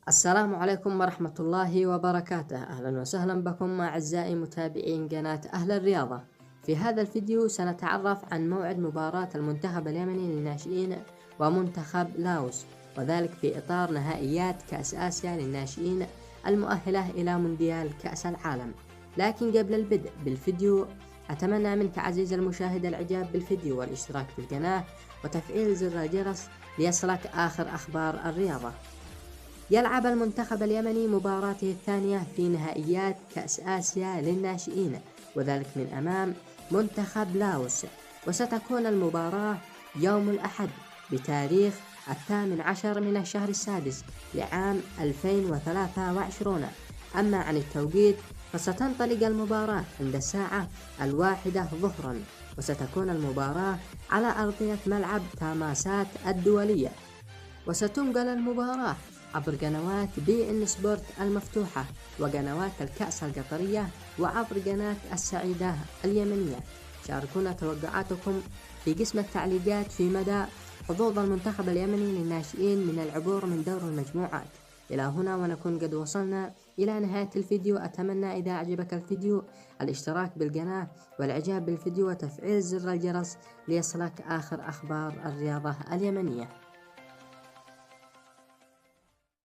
السلام عليكم ورحمة الله وبركاته. أهلا وسهلا بكم أعزائي متابعين قناة أهل الرياضة. في هذا الفيديو سنتعرف عن موعد مباراة المنتخب اليمني للناشئين ومنتخب لاوس، وذلك في إطار نهائيات كأس آسيا للناشئين المؤهلة إلى مونديال كأس العالم. لكن قبل البدء بالفيديو أتمنى منك عزيزي المشاهد الإعجاب بالفيديو والاشتراك في القناة وتفعيل زر الجرس ليصلك آخر أخبار الرياضة. يلعب المنتخب اليمني مباراته الثانية في نهائيات كأس آسيا للناشئين، وذلك من أمام منتخب لاوس، وستكون المباراة يوم الأحد بتاريخ 18 من الشهر السادس لعام 2023. أما عن التوقيت فستنطلق المباراة عند الساعة 1 ظهرا، وستكون المباراة على أرضية ملعب تاماسات الدولية، وستنقل المباراة عبر قنوات بي إن سبورت المفتوحة وقنوات الكأس القطرية وعبر قناة السعيدة اليمنية. شاركونا توقعاتكم في قسم التعليقات في مدى حظوظ المنتخب اليمني للناشئين من العبور من دور المجموعات. إلى هنا ونكون قد وصلنا إلى نهاية الفيديو. أتمنى إذا أعجبك الفيديو الاشتراك بالقناة والإعجاب بالفيديو وتفعيل زر الجرس ليصلك آخر أخبار الرياضة اليمنية.